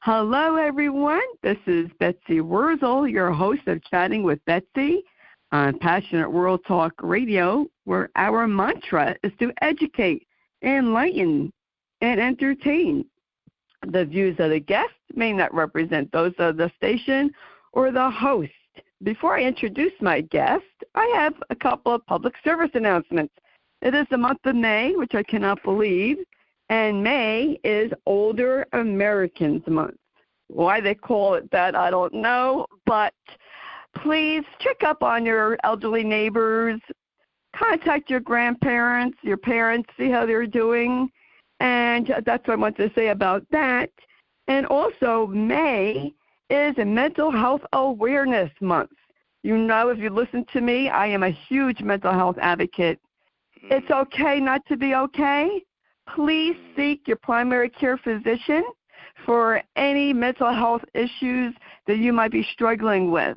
Hello, everyone. This is Betsy Wurzel, your host of Chatting with Betsy on Passionate World Talk Radio, where our mantra is to educate, enlighten, and entertain. The views of the guest may not represent those of the station or the host. Before I introduce my guest, I have a couple of public service announcements. It is the month of May, which I cannot believe, and May is Older Americans Month. Why they call it that, I don't know, but please check up on your elderly neighbors, contact your grandparents, your parents, see how they're doing, and that's what I want to say about that. And also, May is a Mental Health Awareness Month. You know, if you listen to me, I am a huge mental health advocate. It's okay not to be okay. Please seek your primary care physician for any mental health issues that you might be struggling with.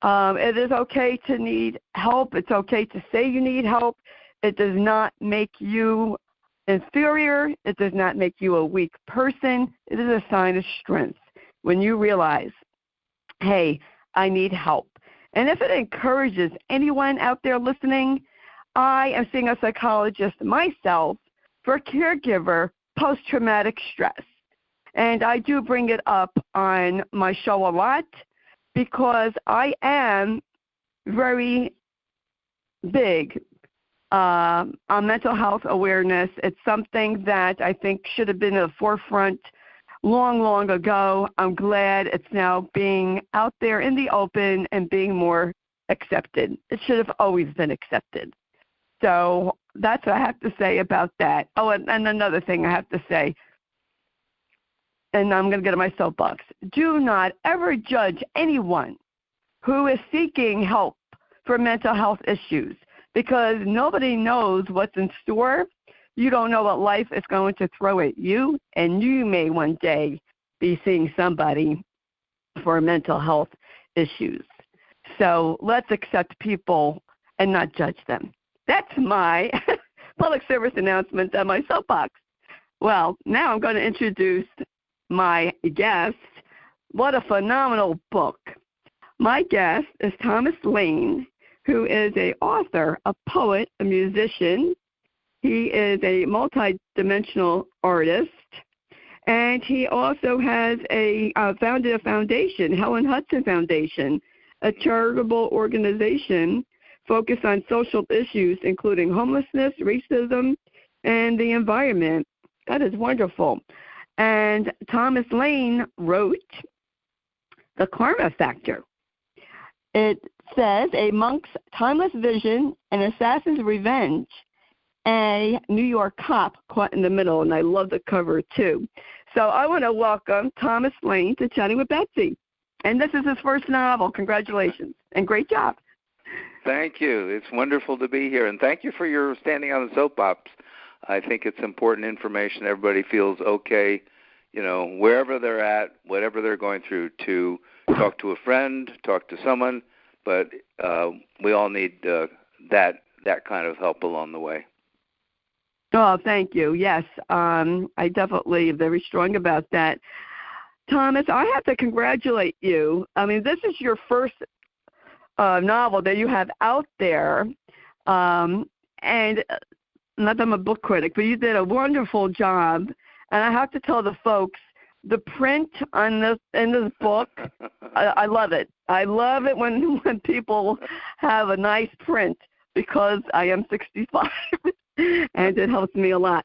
It is okay to need help. It's okay to say you need help. It does not make you inferior. It does not make you a weak person. It is a sign of strength when you realize, hey, I need help. And if it encourages anyone out there listening, I am seeing a psychologist myself for caregiver post-traumatic stress. And I do bring it up on my show a lot because I am very big on mental health awareness. It's something that I think should have been at the forefront long, long ago. I'm glad it's now being out there in the open and being more accepted. It should have always been accepted. So that's what I have to say about that. Oh, and another thing I have to say, and I'm going to get on my soapbox. Do not ever judge anyone who is seeking help for mental health issues because nobody knows what's in store. You don't know what life is going to throw at you, and you may one day be seeing somebody for mental health issues. So let's accept people and not judge them. That's my public service announcement on my soapbox. Well, now I'm going to introduce my guest. What a phenomenal book. My guest is Thomas Lane, who is an author, a poet, a musician. He is a multidimensional artist, and he also has founded a foundation, Helen Hudson Foundation, a charitable organization focused on social issues, including homelessness, racism, and the environment. That is wonderful. And Thomas Lane wrote The Karma Factor. It says, a monk's timeless vision, an assassin's revenge, a New York cop caught in the middle, and I love the cover too. So I want to welcome Thomas Lane to Chatting with Betsy. And this is his first novel. Congratulations, and great job. Thank you. It's wonderful to be here, and thank you for your standing on the soapbox. I think it's important information. Everybody feels okay, you know, wherever they're at, whatever they're going through, to talk to a friend, talk to someone, but we all need that kind of help along the way. Oh, thank you. Yes, I definitely am very strong about that. Thomas, I have to congratulate you. I mean, this is your first novel that you have out there, and not that I'm a book critic, but you did a wonderful job. And I have to tell the folks, the print in this book, I love it. I love it when people have a nice print because I am 65, and it helps me a lot.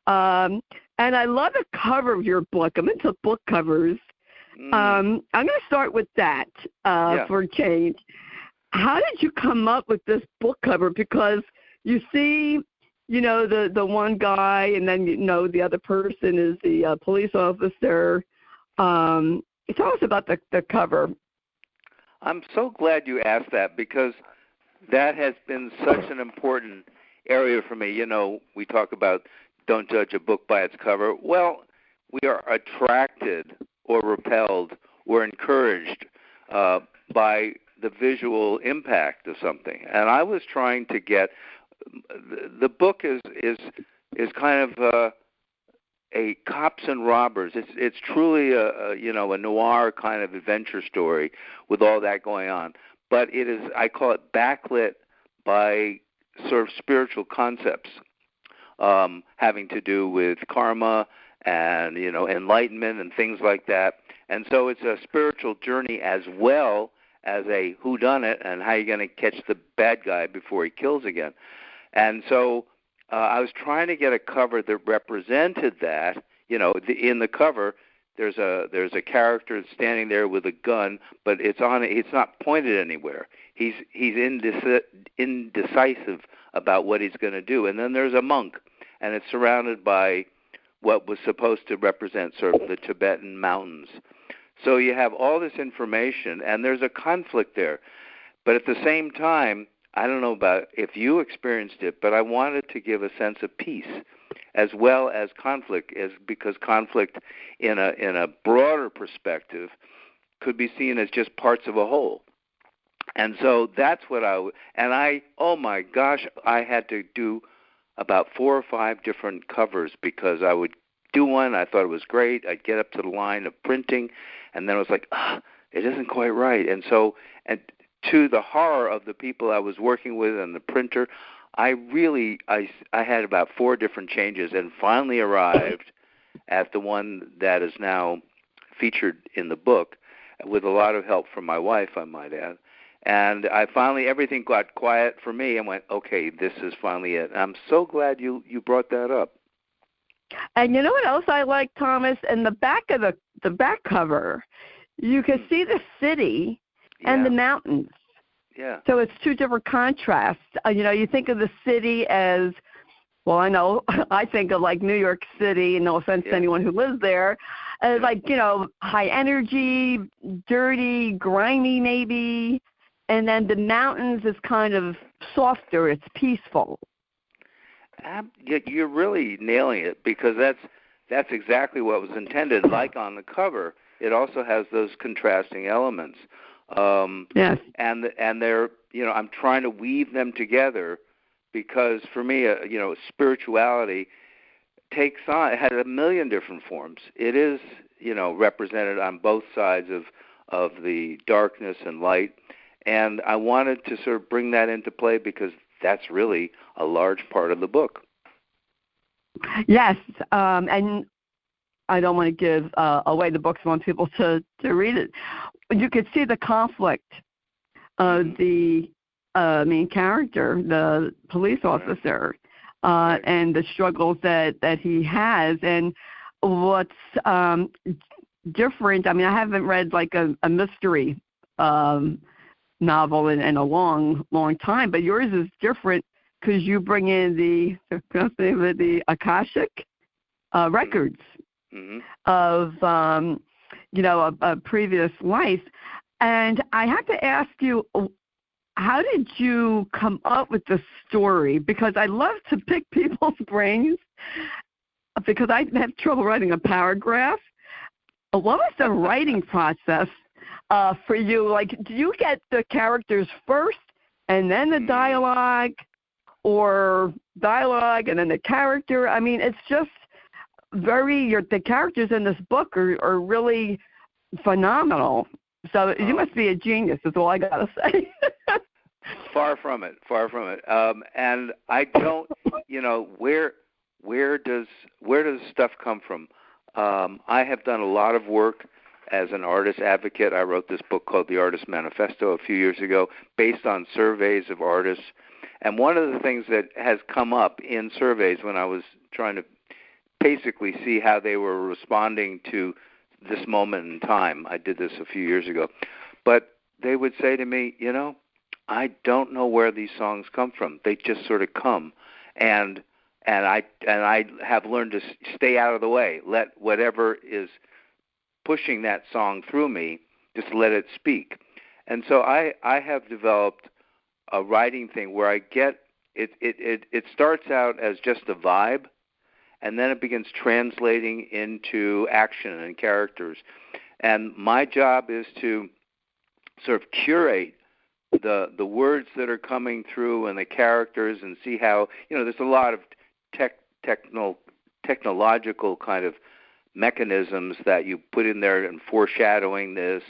And I love the cover of your book. I'm into book covers. I'm going to start with that for a change. How did you come up with this book cover? Because you see, you know, the one guy, and then, you know, the other person is the police officer. Tell us about the cover. I'm so glad you asked that because that has been such an important area for me. You know, we talk about don't judge a book by its cover. Well, we are attracted or repelled or encouraged by the visual impact of something. And I was trying to get the book is kind of a cops and robbers. It's truly a noir kind of adventure story with all that going on. But it is, I call it backlit by sort of spiritual concepts having to do with karma and enlightenment and things like that. And so it's a spiritual journey as well as a whodunit and how you're going to catch the bad guy before he kills again. And so I was trying to get a cover that represented that. In the cover, there's a character standing there with a gun, but it's not pointed anywhere. He's indecisive about what he's going to do. And then there's a monk, and it's surrounded by what was supposed to represent sort of the Tibetan mountains. So you have all this information, and there's a conflict there. But at the same time, I don't know about if you experienced it, but I wanted to give a sense of peace as well as conflict, because conflict in a broader perspective could be seen as just parts of a whole. And so that's what oh my gosh, I had to do about 4 or 5 different covers because I would do one, I thought it was great, I'd get up to the line of printing, and then I was like, it isn't quite right. And so, and to the horror of the people I was working with and the printer, I had about 4 different changes and finally arrived at the one that is now featured in the book with a lot of help from my wife, I might add. And everything got quiet for me and went, okay, this is finally it. And I'm so glad you brought that up. And you know what else I like, Thomas? In the back of the back cover, you can see the city and the mountains. Yeah. So it's 2 different contrasts. You think of the city as, well, I think of like New York City, no offense to anyone who lives there, as like, high energy, dirty, grimy maybe. And then the mountains is kind of softer, it's peaceful. You're really nailing it, because that's exactly what was intended. Like on the cover, it also has those contrasting elements. Yes. And they're, I'm trying to weave them together because for me, spirituality it has a million different forms. It is, represented on both sides of the darkness and light. And I wanted to sort of bring that into play because that's really a large part of the book. Yes, and I don't want to give away the books. I want people to read it. You could see the conflict of the main character, the police officer, and the struggles that he has. And what's different, I haven't read like a mystery novel in a long time, but yours is different because you bring in the Akashic records of a previous life. And I have to ask you, how did you come up with the story? Because I love to pick people's brains because I have trouble writing a paragraph. What was the writing process for you? Like, do you get the characters first and then the dialogue, or dialogue and then the character? It's just the characters in this book are really phenomenal. So you must be a genius, is all I got to say. Far from it. And I don't, where does stuff come from? I have done a lot of work as an artist advocate. I wrote this book called The Artist Manifesto a few years ago based on surveys of artists. And one of the things that has come up in surveys when I was trying to basically see how they were responding to this moment in time, I did this a few years ago, but they would say to me, I don't know where these songs come from. They just sort of come. And I have learned to stay out of the way, let whatever is pushing that song through me, just let it speak. And so I have developed a writing thing where I get it starts out as just a vibe, and then it begins translating into action and characters. And my job is to sort of curate the words that are coming through and the characters and see how, there's a lot of technological kind of mechanisms that you put in there and foreshadowing this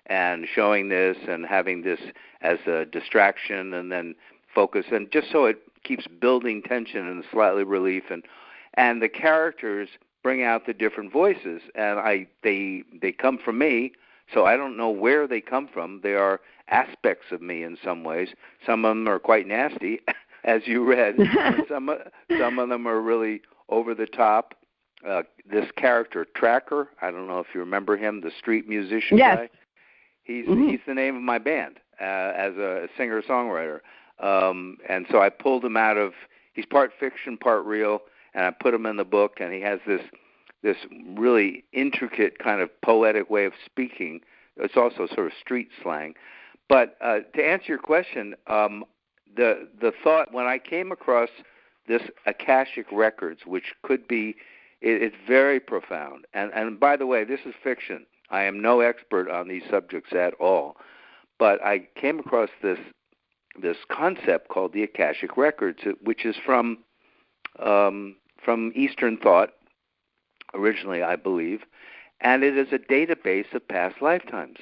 and showing this and having this as a distraction and then focus, and just so it keeps building tension and slightly relief, and the characters bring out the different voices, and they come from me, so I don't know where they come from. They are aspects of me in some ways. Some of them are quite nasty, as you read. some of them are really over the top. This character, Tracker, I don't know if you remember him, the street musician guy. He's the name of my band as a singer-songwriter. And so I pulled him out of, he's part fiction, part real, and I put him in the book, and he has this really intricate kind of poetic way of speaking. It's also sort of street slang. But to answer your question, the thought, when I came across this Akashic Records, which could be, it's very profound. And by the way, this is fiction. I am no expert on these subjects at all. But I came across this concept called the Akashic Records, which is from Eastern thought, originally, I believe, and it is a database of past lifetimes.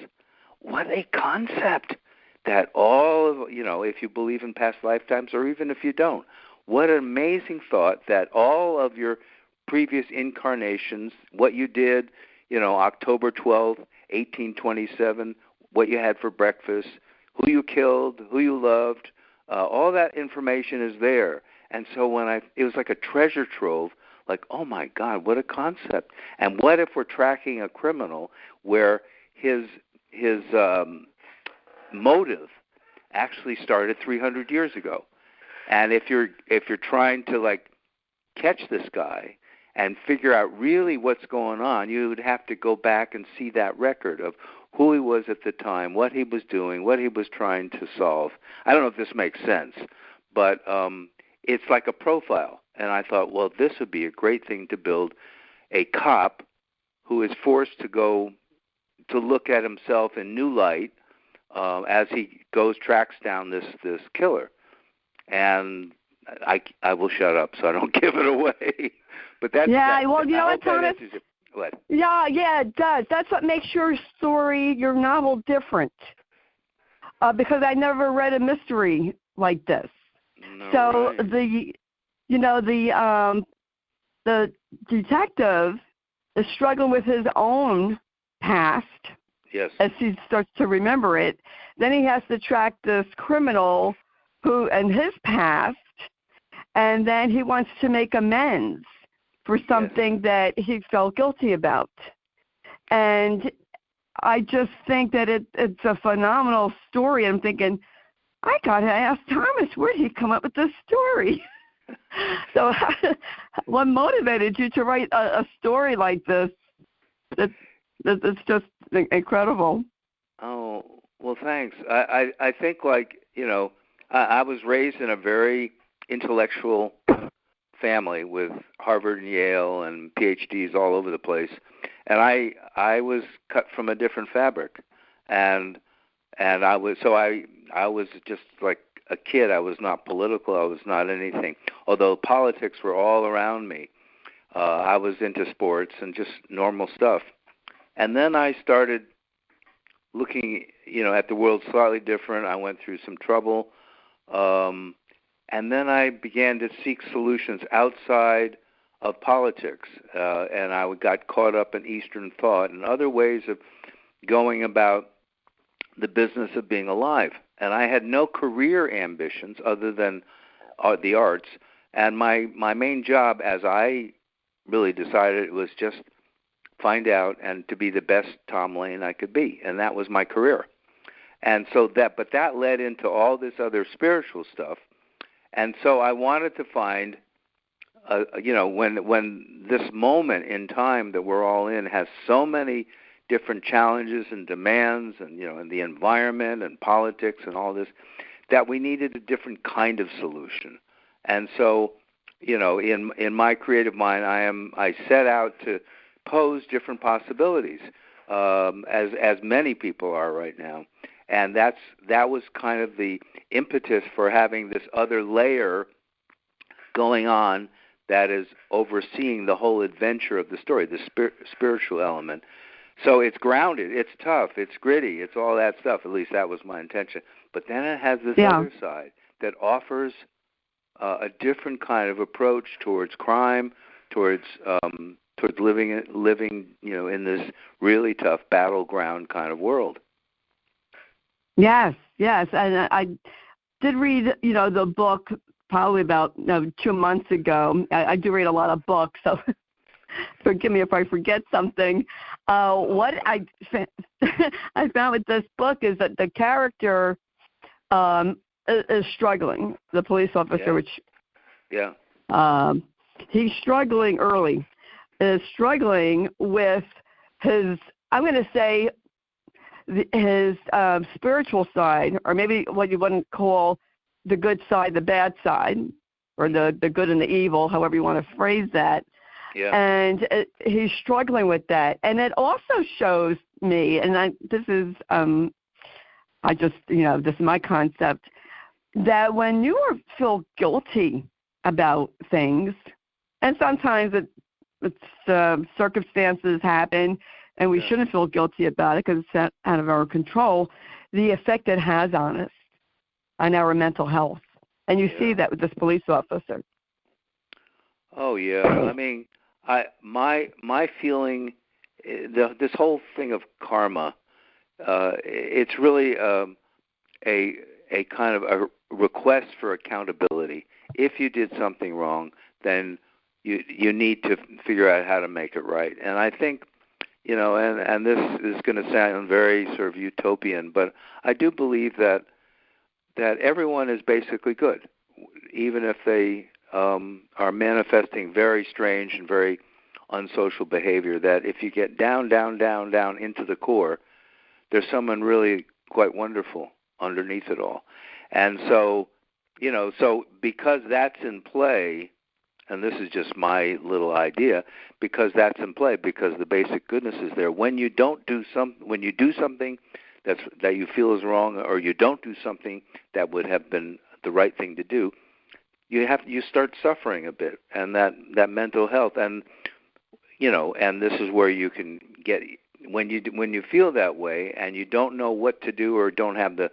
What a concept! That all of, if you believe in past lifetimes, or even if you don't, what an amazing thought that all of your previous incarnations, what you did, October 12th, 1827, what you had for breakfast, who you killed, who you loved, all that information is there. And so it was like a treasure trove, like, oh my God, what a concept. And what if we're tracking a criminal where his motive actually started 300 years ago? And if you're trying to catch this guy and figure out really what's going on, you would have to go back and see that record of who he was at the time, what he was doing, what he was trying to solve. I don't know if this makes sense, but it's like a profile. And I thought, well, this would be a great thing to build a cop who is forced to go to look at himself in new light as he tracks down this killer. And I will shut up so I don't give it away. But that's well, you know what, Thomas? What? Yeah, it does. That's what makes your story, your novel, different. Because I never read a mystery like this. No, so right. The detective is struggling with his own past. Yes. As he starts to remember it, then he has to track this criminal and his past, and then he wants to make amends for something that he felt guilty about. And I just think that it's a phenomenal story. I'm thinking, I got to ask Thomas, where did he come up with this story? So what motivated you to write a story like this? It's just incredible. Oh, well, thanks. I think, I was raised in a very intellectual family with Harvard and Yale and PhDs all over the place, and I was cut from a different fabric, and I was just like a kid. I was not political. I was not anything. Although politics were all around me, I was into sports and just normal stuff. And then I started looking, at the world slightly different. I went through some trouble. And then I began to seek solutions outside of politics, and I got caught up in Eastern thought and other ways of going about the business of being alive. And I had no career ambitions other than the arts. And my main job, as I really decided, was just find out and to be the best Tom Lane I could be, and that was my career. And so that led into all this other spiritual stuff. And so I wanted to find, when this moment in time that we're all in has so many different challenges and demands, and and the environment and politics and all this, that we needed a different kind of solution. And so, in my creative mind, I set out to pose different possibilities, as many people are right now. And that was kind of the impetus for having this other layer going on that is overseeing the whole adventure of the story, the spiritual element. So it's grounded, it's tough, it's gritty, it's all that stuff. At least that was my intention. But then it has this other side that offers a different kind of approach towards crime, towards living, in this really tough battleground kind of world. Yes, and I did read, the book probably about 2 months ago. I do read a lot of books, so forgive me if I forget something. What I found with this book is that the character is struggling, the police officer, he's struggling early, is struggling with his, I'm going to say, his spiritual side, or maybe what you wouldn't call the good side, the bad side, or the good and the evil, however you want to phrase that. Yeah. And he's struggling with that. And it also shows me, and this is my concept, that when you feel guilty about things, and sometimes it's circumstances happen, and we shouldn't feel guilty about it because it's out of our control, the effect it has on us, on our mental health. And you see that with this police officer. Oh, yeah. I mean, my feeling, this whole thing of karma, it's really a kind of a request for accountability. If you did something wrong, then you need to figure out how to make it right. And I think, and this is going to sound very sort of utopian, but I do believe that everyone is basically good, even if they are manifesting very strange and very unsocial behavior, that if you get down into the core, there's someone really quite wonderful underneath it all. And so, so because that's in play, and this is just my little idea, because that's in play, because the basic goodness is there. When you do something that you feel is wrong, or you don't do something that would have been the right thing to do, you start suffering a bit, and that mental health, and and this is where you can get, when you feel that way and you don't know what to do, or don't have the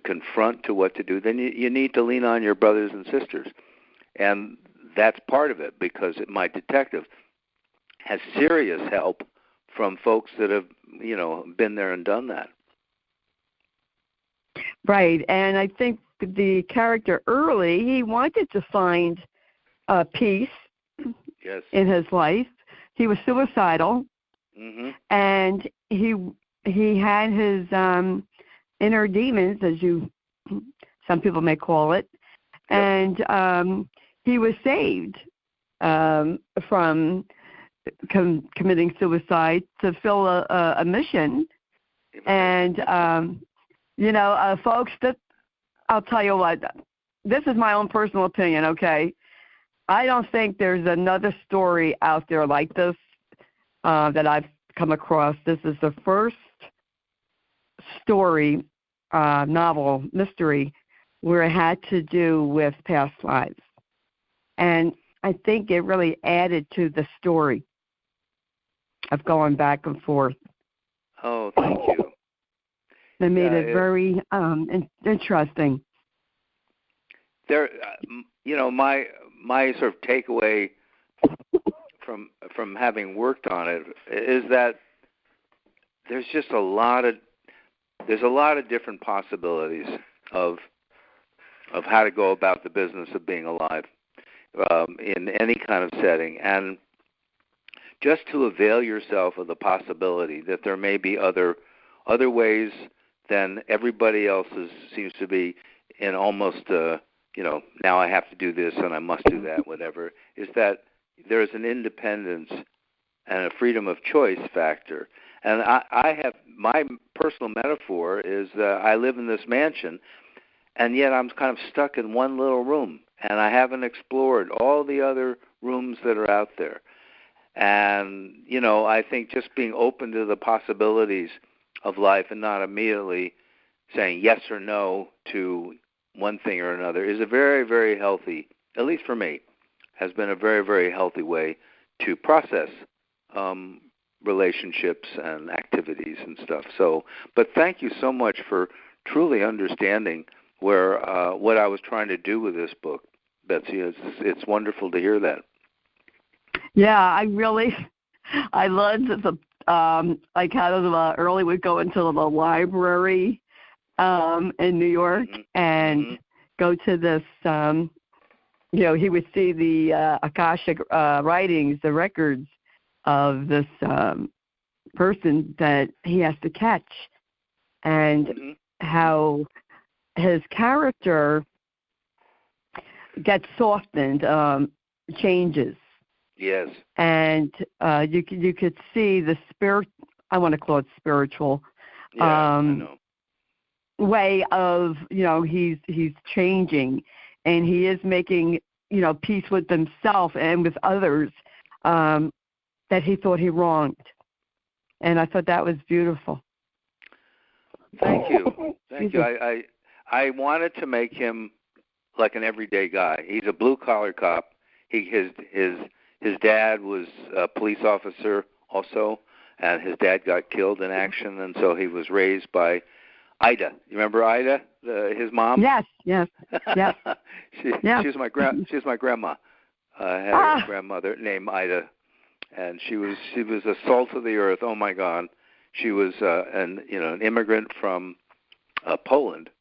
confront to what to do, then you need to lean on your brothers and sisters. And that's part of it, because my detective has serious help from folks that have, been there and done that. Right, and I think the character early, he wanted to find peace in his life. He was suicidal, and he had his inner demons, as some people may call it, and he was saved from committing suicide to fill a mission. And folks, I'll tell you what, this is my own personal opinion, okay? I don't think there's another story out there like this that I've come across. This is the first story, novel, mystery, where it had to do with past lives. And I think it really added to the story of going back and forth. Oh, thank you. They made it very interesting. There, my sort of takeaway from having worked on it is that there's just a lot of different possibilities of how to go about the business of being alive in any kind of setting, and just to avail yourself of the possibility that there may be other ways than everybody else's seems to be, in almost now I have to do this and I must do that, whatever, is that there's an independence and a freedom of choice factor. And I have, my personal metaphor is that I live in this mansion, and yet I'm kind of stuck in one little room, and I haven't explored all the other rooms that are out there. And, I think just being open to the possibilities of life and not immediately saying yes or no to one thing or another is a very, very healthy, at least for me, has been a very, very healthy way to process relationships and activities and stuff. So, but thank you so much for truly understanding where what I was trying to do with this book, Betsy. It's wonderful to hear that. Yeah, I loved the I kind of early would go into the library in New York and go to this. He would see the Akashic writings, the records of this person that he has to catch, and how his character gets softened, changes. Yes. And you could see the spirit. I want to call it spiritual. Yeah, I know. Way of he's changing, and he is making peace with himself and with others that he thought he wronged, and I thought that was beautiful. Thank you. Thank you. I wanted to make him like an everyday guy. He's a blue collar cop. His dad was a police officer also, and his dad got killed in action, and so he was raised by Ida. You remember Ida, his mom? Yes. She was my grandma. I had a grandmother named Ida, and she was a salt of the earth. Oh my God, she was an immigrant from Poland,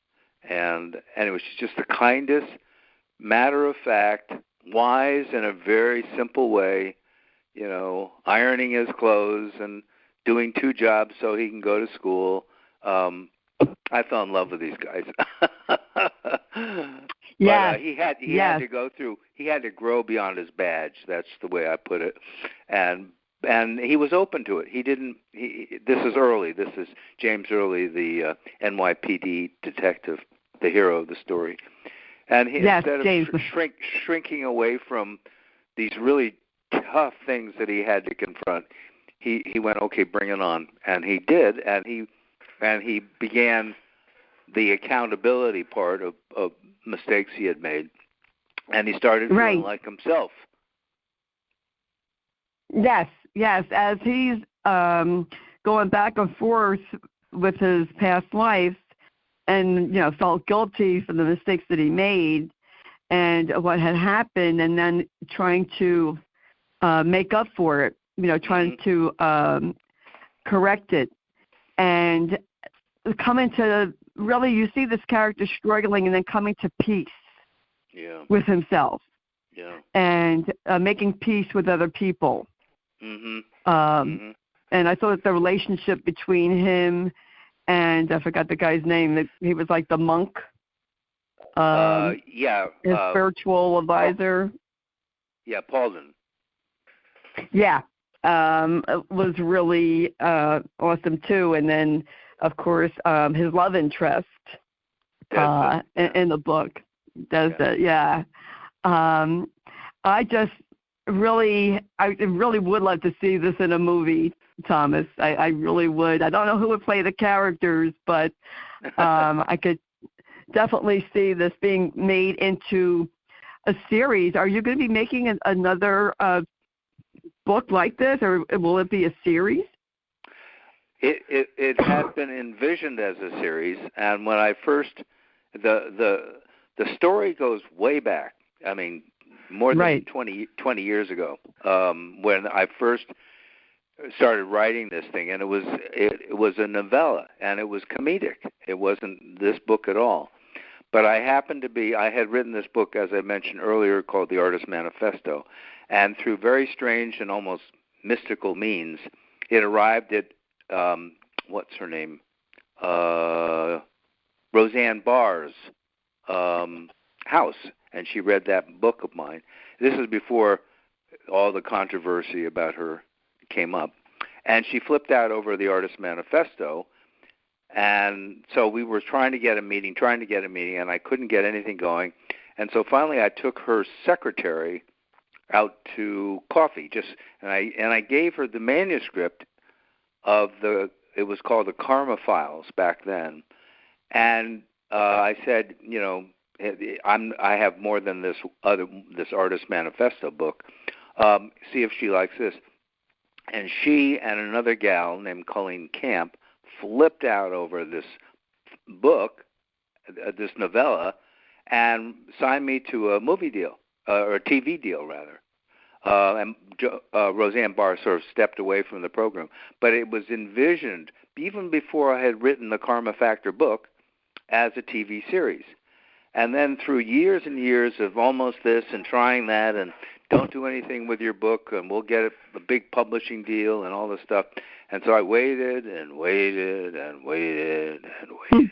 and anyway, she's just the kindest, matter of fact, wise in a very simple way, ironing his clothes and doing 2 jobs so he can go to school. I fell in love with these guys. Yeah. But he had to go through. He had to grow beyond his badge. That's the way I put it. And he was open to it. He didn't. This is Early. This is James Early, the NYPD detective, the hero of the story. And instead of shrinking away from these really tough things that he had to confront, he went, okay, bring it on, and he did, and he began the accountability part of mistakes he had made, and he started feeling like himself. Yes, as he's going back and forth with his past life, and felt guilty for the mistakes that he made and what had happened, and then trying to make up for it, trying to correct it, and coming to really, you see this character struggling and then coming to peace with himself, and making peace with other people. And I thought the relationship between him and I forgot the guy's name. That he was like the monk. His spiritual advisor. Paulden. Yeah, it was really awesome too. And then, of course, his love interest in the book does that. Yeah. I really would love to see this in a movie, Thomas. I really would. I don't know who would play the characters, but I could definitely see this being made into a series. Are you going to be making another book like this, or will it be a series? It has been envisioned as a series, and when I first the story goes way back. I mean, more than 20 years ago, when I first started writing this thing, and it was a novella, and it was comedic. It wasn't this book at all. But I had written this book, as I mentioned earlier, called The Artist Manifesto, and through very strange and almost mystical means, it arrived at, what's her name? Roseanne Barr's house, and she read that book of mine. This is before all the controversy about her came up. And she flipped out over The Artist Manifesto, and so we were trying to get a meeting, and I couldn't get anything going. And so finally I took her secretary out to coffee, and I gave her the manuscript of it was called the Karma Files back then. And I said, I have more than this artist manifesto book. See if she likes this. And she and another gal named Colleen Camp flipped out over this book, this novella, and signed me to a movie deal, or a TV deal, rather. And Roseanne Barr sort of stepped away from the program. But it was envisioned, even before I had written the Karma Factor book, as a TV series. And then through years and years of almost this and trying that and don't do anything with your book and we'll get a big publishing deal and all this stuff. And so I waited and waited and waited and waited.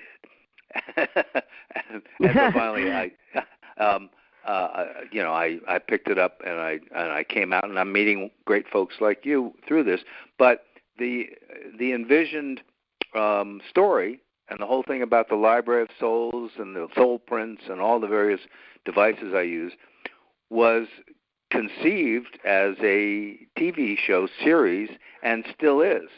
and so finally I picked it up and I came out, and I'm meeting great folks like you through this. But the envisioned story and the whole thing about the Library of Souls and the soul prints and all the various devices I use was conceived as a TV show series and still is.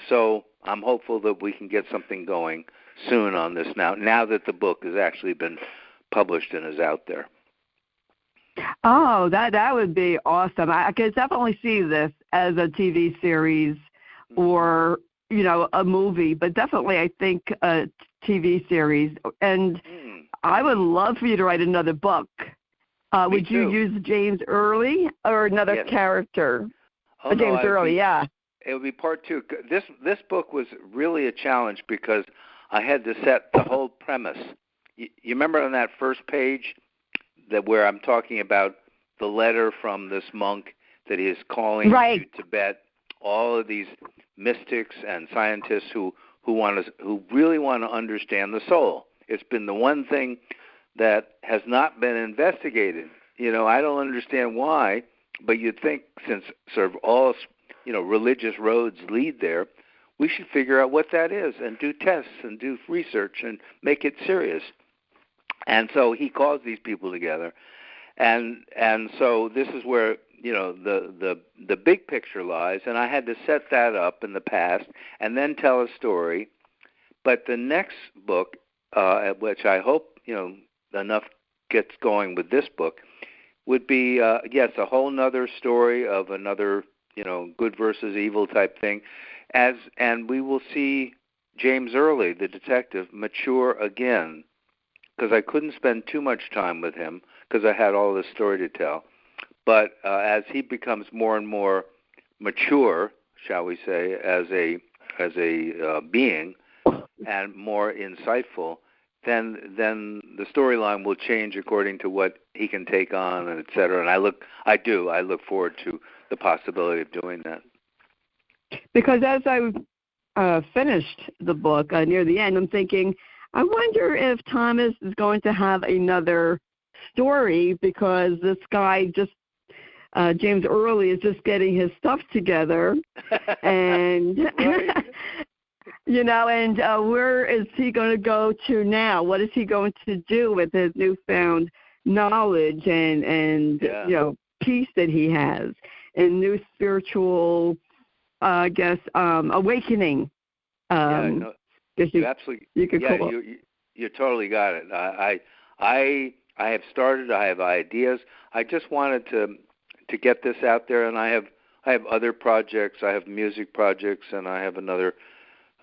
So I'm hopeful that we can get something going soon on this now that the book has actually been published and is out there. Oh, that would be awesome. I could definitely see this as a TV series or, a movie, but definitely I think a TV series. And I would love for you to write another book. Would you use James Early or another character? Oh, James Early, yeah. It would be part two. This book was really a challenge because I had to set the whole premise. You remember on that first page where I'm talking about the letter from this monk that he is calling to Tibet, all of these mystics and scientists who really want to understand the soul. It's been the one thing that has not been investigated. I don't understand why, but you'd think since sort of all religious roads lead there, we should figure out what that is and do tests and do research and make it serious. And so he calls these people together, and so this is where the big picture lies. And I had to set that up in the past and then tell a story. But the next book, which I hope enough gets going with this book, would be a whole nother story of another good versus evil type thing, and we will see James Early, the detective, mature again. Because I couldn't spend too much time with him because I had all this story to tell. But as he becomes more and more mature, shall we say, as a being and more insightful, then the storyline will change according to what he can take on, and et cetera. And I look forward to the possibility of doing that. Because as I finished the book near the end, I'm thinking, I wonder if Thomas is going to have another story because this guy James Early is just getting his stuff together. And, and where is he going to go to now? What is he going to do with his newfound knowledge and peace that he has and new spiritual, awakening? You absolutely. You totally got it. I have started. I have ideas. I just wanted to get this out there, and I have other projects. I have music projects, and I have another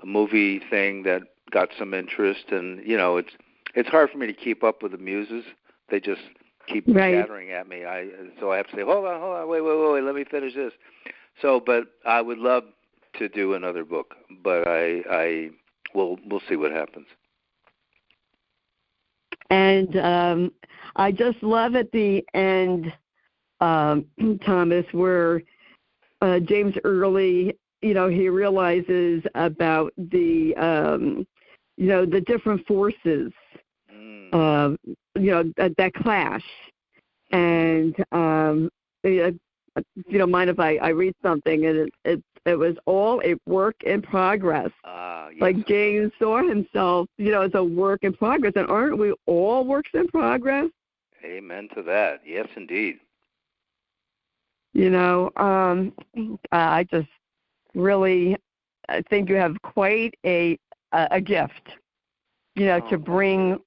movie thing that got some interest. And it's hard for me to keep up with the muses. They just keep chattering at me. So I have to say, hold on, wait, let me finish this. So, but I would love to do another book, but we'll see what happens. And I just love at the end, Thomas, where James Early, he realizes about the different forces, that clash. And if you don't mind if I read something, and it was all a work in progress. Yes. Like James saw himself, as a work in progress. And aren't we all works in progress? Amen to that. Yes, indeed. I just really think you have quite a gift, to bring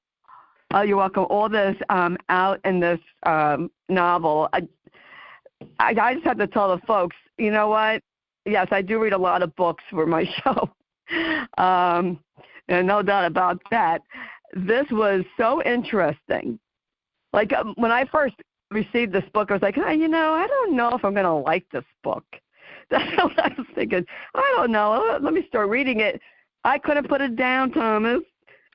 Oh, you're welcome. All this out in this novel. I just have to tell the folks, you know what? Yes, I do read a lot of books for my show. And no doubt about that. This was so interesting. Like when I first received this book, I was like, I don't know if I'm going to like this book. That's what I was thinking. I don't know. Let me start reading it. I couldn't put it down, Thomas.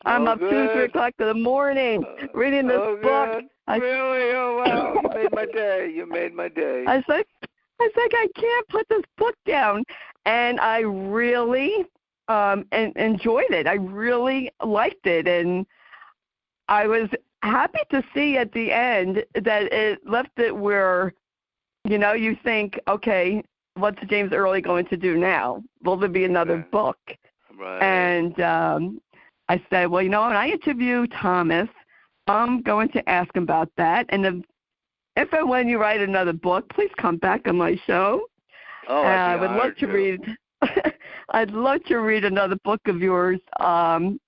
I'm up 2, 3 o'clock in the morning reading this book. Really? Oh, wow. You made my day. You made my day. I was like, I can't put this book down. And I really enjoyed it. I really liked it. And I was happy to see at the end that it left it where, you think, okay, what's James Early going to do now? Will there be another book? Right. And I said, well, when I interview Thomas, I'm going to ask him about that. And if and when you write another book, please come back on my show. Oh, I would love to read. I'd love to read another book of yours. It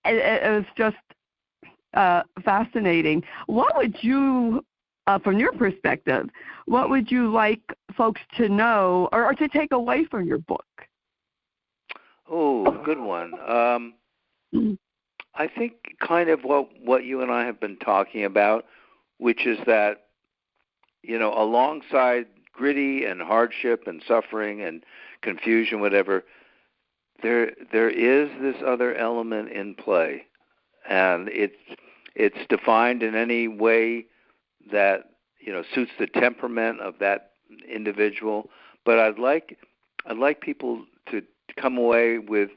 was just fascinating. What would you, from your perspective, what would you like folks to know or to take away from your book? Oh, good one. I think kind of what you and I have been talking about, which is that, alongside gritty and hardship and suffering and confusion, whatever, there is this other element in play, and it's defined in any way that suits the temperament of that individual. But I'd like people to come away with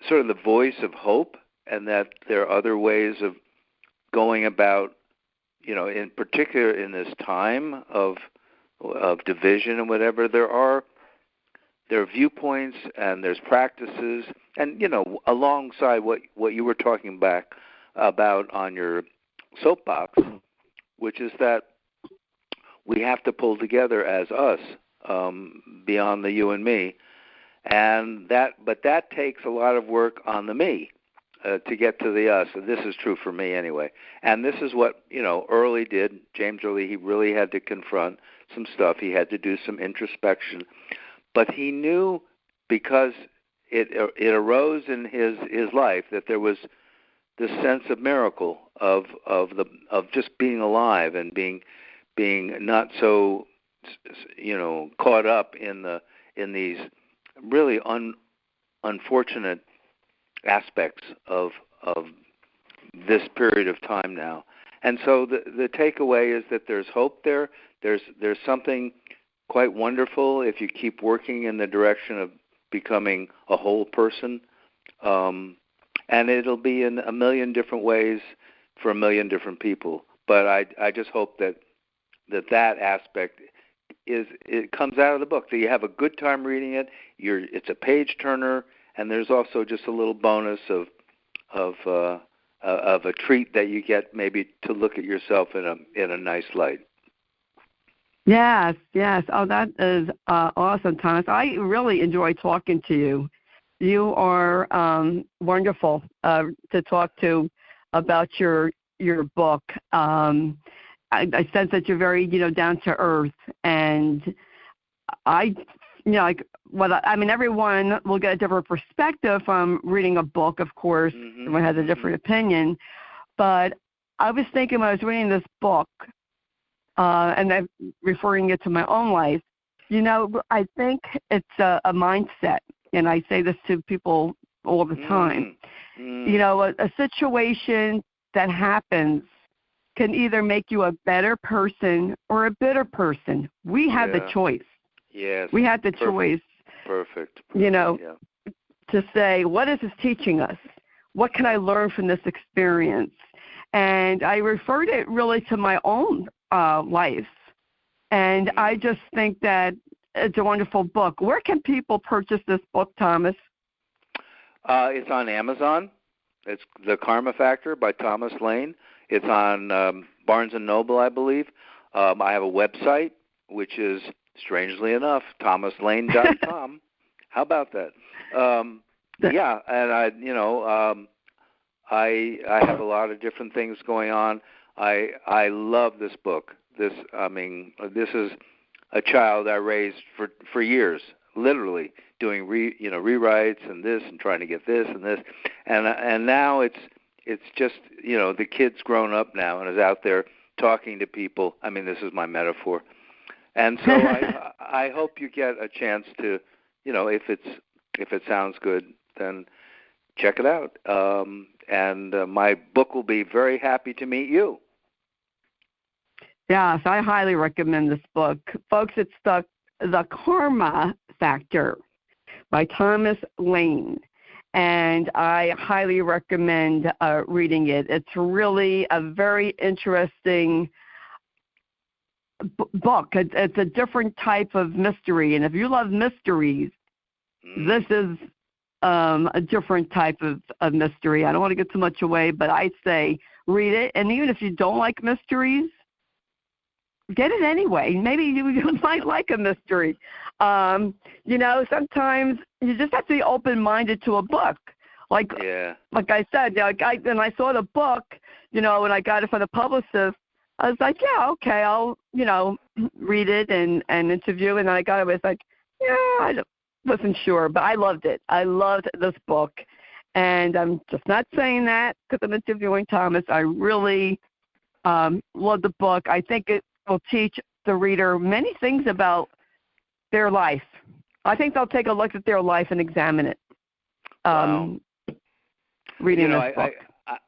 sort of the voice of hope, and that there are other ways of going about, in particular in this time of division and whatever. There are viewpoints and there's practices, and alongside what you were talking back about on your soapbox, which is that we have to pull together as us, beyond the you and me. But that takes a lot of work on the me to get to the us. And this is true for me anyway. And this is what Early did. James Early, he really had to confront some stuff. He had to do some introspection. But he knew, because it arose in his life, that there was this sense of miracle of just being alive and being not so caught up in these really unfortunate aspects of this period of time now. And so the takeaway is that there's hope there. There's something quite wonderful if you keep working in the direction of becoming a whole person. And it'll be in a million different ways for a million different people. But I just hope that aspect it comes out of the book, that you have a good time reading it. It's a page turner, and there's also just a little bonus of a treat that you get, maybe to look at yourself in a nice light. Yes. Oh, that is awesome, Thomas. I really enjoy talking to you. You are wonderful to talk to about your book. I sense that you're very, down to earth, and everyone will get a different perspective from reading a book, of course. Mm-hmm. Everyone has a different opinion, but I was thinking when I was reading this book, and I'm referring it to my own life, I think it's a mindset, and I say this to people all the time. Mm-hmm. A situation that happens can either make you a better person or a bitter person. We have the choice. Yes. We have the choice. Perfect. To say, what is this teaching us? What can I learn from this experience? And I referred it really to my own life. And I just think that it's a wonderful book. Where can people purchase this book, Thomas? It's on Amazon. It's The Karma Factor by Thomas Lane. It's on Barnes & Noble, I believe. I have a website, which is, strangely enough, thomaslane.com. How about that? Yeah, and I have a lot of different things going on. I love this book. This is a child I raised for years, literally doing rewrites and this and trying to get this and this, and now it's just the kid's grown up now and is out there talking to people. I mean, this is my metaphor, and so I hope you get a chance to if it sounds good, then check it out. And my book will be very happy to meet you. Yes, I highly recommend this book. Folks, it's the Karma Factor by Thomas Lane. And I highly recommend reading it. It's really a very interesting book. It's a different type of mystery. And if you love mysteries, this is a different type of mystery. I don't want to give too much away, but I'd say read it. And even if you don't like mysteries, get it anyway. Maybe you might like a mystery. Sometimes you just have to be open-minded to a book. Like I said, when I saw the book, when I got it from the publicist, I was like, yeah, okay, I'll, read it and interview. And then I got it, I was like, yeah, I wasn't sure, but I loved it. I loved this book. And I'm just not saying that because I'm interviewing Thomas. I really love the book. I think it will teach the reader many things about their life. I think they'll take a look at their life and examine it. Wow. Reading this book.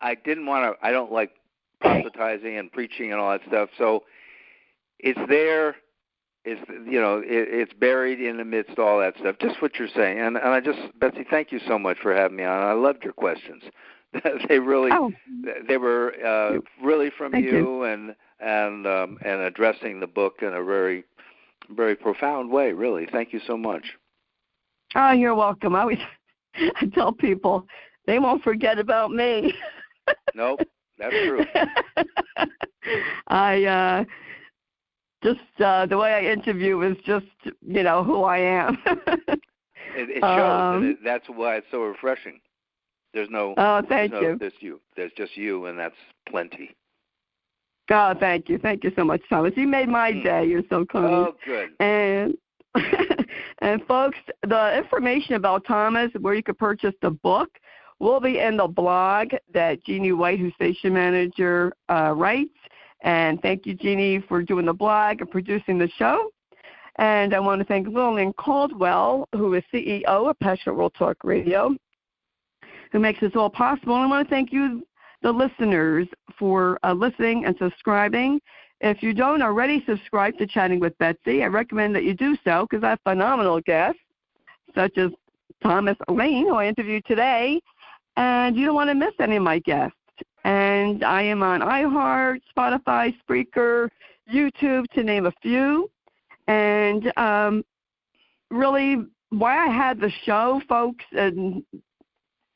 I didn't want to. I don't like proselytizing and preaching and all that stuff. So it's there. It's buried in amidst all that stuff. Just what you're saying. And Betsy, thank you so much for having me on. I loved your questions. They really, they were really from you and addressing the book in a very, very profound way. Really, thank you so much. Oh, you're welcome. I tell people they won't forget about me. Nope, that's true. I just the way I interview is just who I am. It shows, and that's why it's so refreshing. There's no. Oh, thank you. There's you. There's just you, and that's plenty. Oh, thank you. Thank you so much, Thomas. You made my day. You're so kind. Oh, good. And folks, the information about Thomas, where you could purchase the book, will be in the blog that Jeannie White, who's station manager, writes. And thank you, Jeannie, for doing the blog and producing the show. And I want to thank Lillian Caldwell, who is CEO of Passionate World Talk Radio, who makes this all possible. And I want to thank you, the listeners, for listening and subscribing. If you don't already subscribe to Chatting with Betsy, I recommend that you do so because I have phenomenal guests, such as Thomas Lane, who I interviewed today, and you don't want to miss any of my guests. And I am on iHeart, Spotify, Spreaker, YouTube, to name a few. And really, why I had the show, folks, and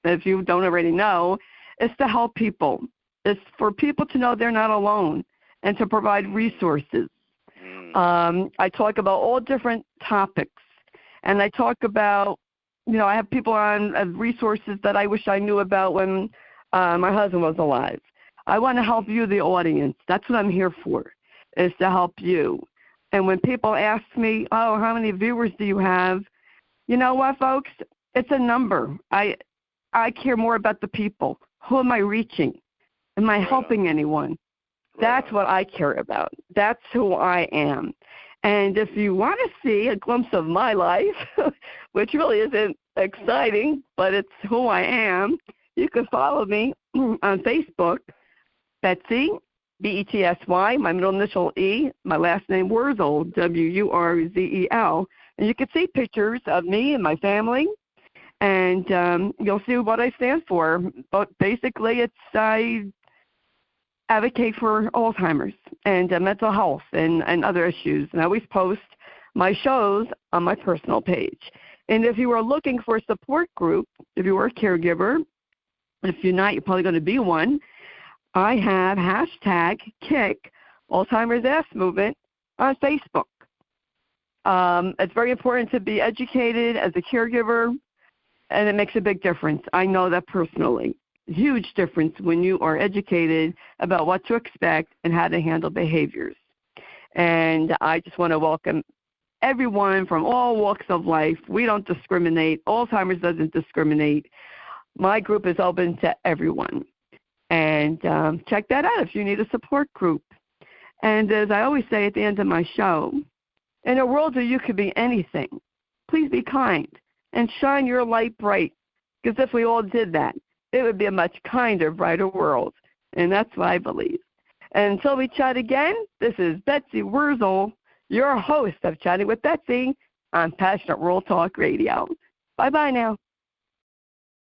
if you don't already know, is to help people. It's for people to know they're not alone and to provide resources. I talk about all different topics. And I talk about, I have people on resources that I wish I knew about when my husband was alive. I want to help you, the audience. That's what I'm here for, is to help you. And when people ask me, oh, how many viewers do you have? You know what, folks? It's a number. I care more about the people. Who am I reaching? Am I helping anyone? That's what I care about. That's who I am. And if you want to see a glimpse of my life, which really isn't exciting, but it's who I am, you can follow me on Facebook, Betsy, Betsy, my middle initial E, my last name Wurzel, Wurzel. And you can see pictures of me and my family, and you'll see what I stand for. But basically, I advocate for Alzheimer's and mental health and other issues. And I always post my shows on my personal page. And if you are looking for a support group, if you are a caregiver, if you're not, you're probably going to be one, I have #Kick Alzheimer's Ass Movement on Facebook. It's very important to be educated as a caregiver, and it makes a big difference. I know that personally. huge difference when you are educated about what to expect and how to handle behaviors. And I just want to welcome everyone from all walks of life. We don't discriminate. Alzheimer's doesn't discriminate. My group is open to everyone. And check that out if you need a support group. And as I always say at the end of my show, in a world where you could be anything, please be kind and shine your light bright. Because if we all did that, it would be a much kinder, brighter world. And that's what I believe. And until we chat again, this is Betsy Wurzel, your host of Chatting with Betsy on Passionate World Talk Radio. Bye-bye now.